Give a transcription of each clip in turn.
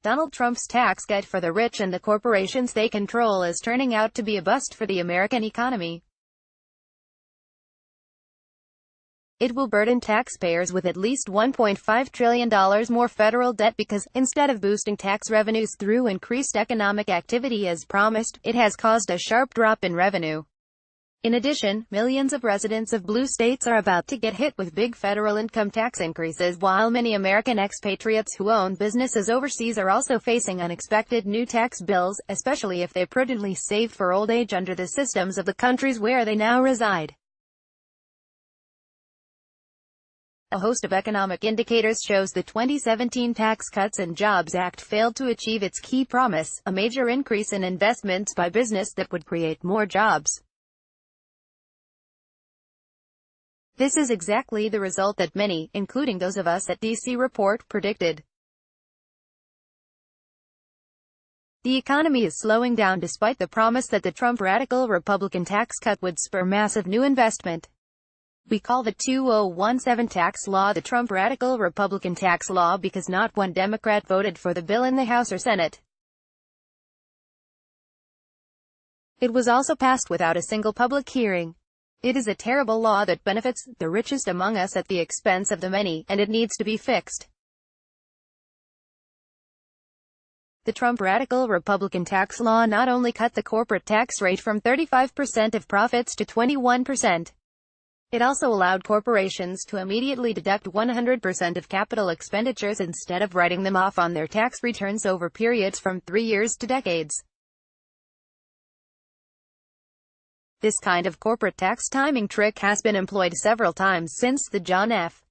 Donald Trump's tax cut for the rich and the corporations they control is turning out to be a bust for the American economy. It will burden taxpayers with at least $1.5 trillion more federal debt because, instead of boosting tax revenues through increased economic activity as promised, it has caused a sharp drop in revenue. In addition, millions of residents of blue states are about to get hit with big federal income tax increases, while many American expatriates who own businesses overseas are also facing unexpected new tax bills, especially if they prudently saved for old age under the systems of the countries where they now reside. A host of economic indicators shows the 2017 Tax Cuts and Jobs Act failed to achieve its key promise, a major increase in investments by business that would create more jobs. This is exactly the result that many, including those of us at DC Report, predicted. The economy is slowing down despite the promise that the Trump radical Republican tax cut would spur massive new investment. We call the 2017 tax law the Trump radical Republican tax law because not one Democrat voted for the bill in the House or Senate. It was also passed without a single public hearing. It is a terrible law that benefits the richest among us at the expense of the many, and it needs to be fixed. The Trump radical Republican tax law not only cut the corporate tax rate from 35% of profits to 21%, it also allowed corporations to immediately deduct 100% of capital expenditures instead of writing them off on their tax returns over periods from 3 years to decades. This kind of corporate tax timing trick has been employed several times since the John F.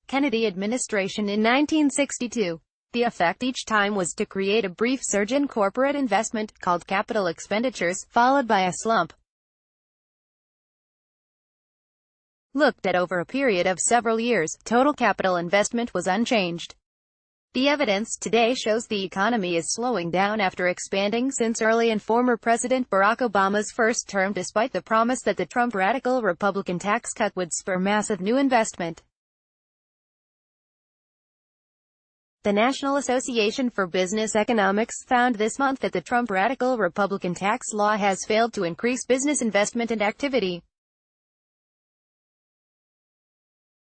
Kennedy administration in 1962. The effect each time was to create a brief surge in corporate investment, called capital expenditures, followed by a slump. Looked at over a period of several years, total capital investment was unchanged. The evidence today shows the economy is slowing down after expanding since early in former President Barack Obama's first term despite the promise that the Trump radical Republican tax cut would spur massive new investment. The National Association for Business Economics found this month that the Trump radical Republican tax law has failed to increase business investment and activity.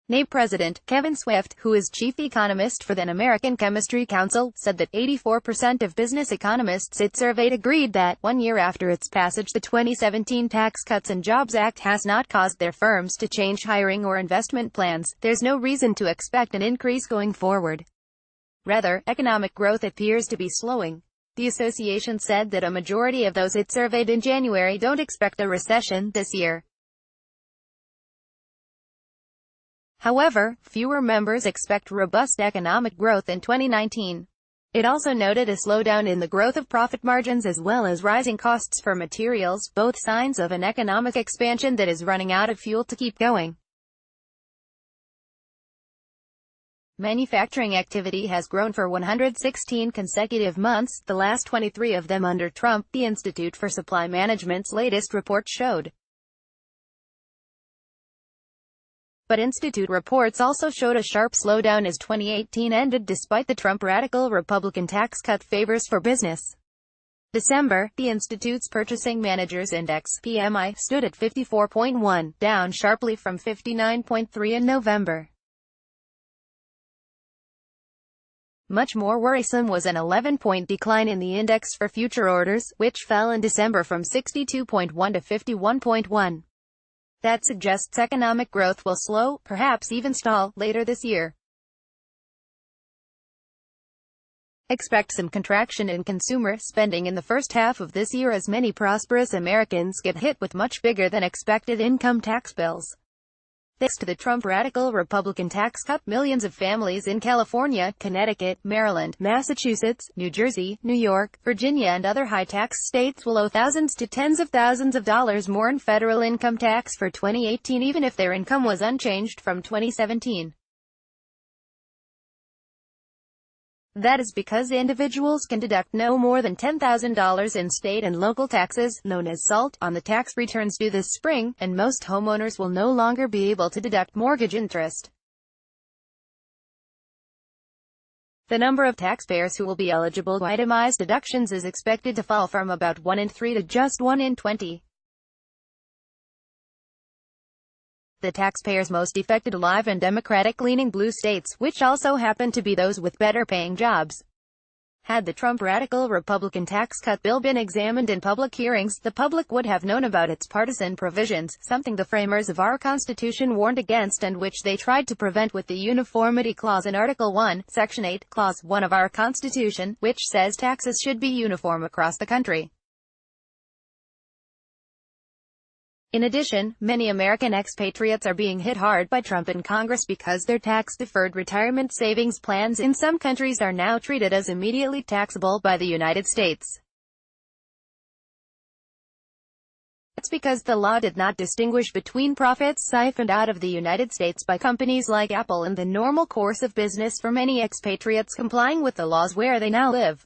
NABE President Kevin Swift, who is chief economist for the American Chemistry Council, said that 84% of business economists it surveyed agreed that, 1 year after its passage, the 2017 Tax Cuts and Jobs Act has not caused their firms to change hiring or investment plans. There's no reason to expect an increase going forward. Rather, economic growth appears to be slowing. The association said that a majority of those it surveyed in January don't expect a recession this year. However, fewer members expect robust economic growth in 2019. It also noted a slowdown in the growth of profit margins as well as rising costs for materials, both signs of an economic expansion that is running out of fuel to keep going. Manufacturing activity has grown for 116 consecutive months, the last 23 of them under Trump, the Institute for Supply Management's latest report showed. But Institute reports also showed a sharp slowdown as 2018 ended despite the Trump radical Republican tax cut favors for business. December, the Institute's Purchasing Managers Index (PMI) stood at 54.1, down sharply from 59.3 in November. Much more worrisome was an 11-point decline in the index for future orders, which fell in December from 62.1 to 51.1. That suggests economic growth will slow, perhaps even stall, later this year. Expect some contraction in consumer spending in the first half of this year as many prosperous Americans get hit with much bigger than expected income tax bills. Thanks to the Trump radical Republican tax cut, millions of families in California, Connecticut, Maryland, Massachusetts, New Jersey, New York, Virginia and other high-tax states will owe thousands to tens of thousands of dollars more in federal income tax for 2018 even if their income was unchanged from 2017. That is because individuals can deduct no more than $10,000 in state and local taxes, known as SALT, on the tax returns due this spring, and most homeowners will no longer be able to deduct mortgage interest. The number of taxpayers who will be eligible to itemized deductions is expected to fall from about 1 in 3 to just 1 in 20. The taxpayers most affected live in Democratic-leaning blue states, which also happen to be those with better-paying jobs. Had the Trump radical Republican tax cut bill been examined in public hearings, the public would have known about its partisan provisions, something the framers of our Constitution warned against and which they tried to prevent with the Uniformity Clause in Article 1, Section 8, Clause 1 of our Constitution, which says taxes should be uniform across the country. In addition, many American expatriates are being hit hard by Trump in Congress because their tax-deferred retirement savings plans in some countries are now treated as immediately taxable by the United States. That's because the law did not distinguish between profits siphoned out of the United States by companies like Apple and the normal course of business for many expatriates complying with the laws where they now live.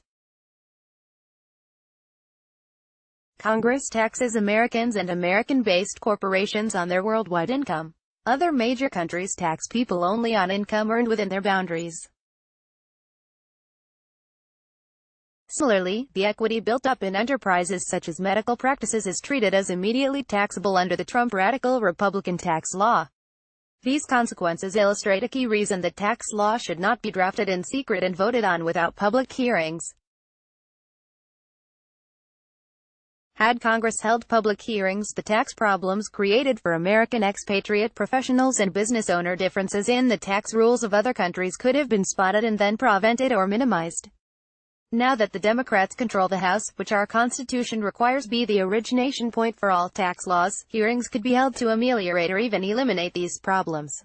Congress taxes Americans and American-based corporations on their worldwide income. Other major countries tax people only on income earned within their boundaries. Similarly, the equity built up in enterprises such as medical practices is treated as immediately taxable under the Trump radical Republican tax law. These consequences illustrate a key reason that tax law should not be drafted in secret and voted on without public hearings. Had Congress held public hearings, the tax problems created for American expatriate professionals and business owner differences in the tax rules of other countries could have been spotted and then prevented or minimized. Now that the Democrats control the House, which our Constitution requires be the origination point for all tax laws, hearings could be held to ameliorate or even eliminate these problems.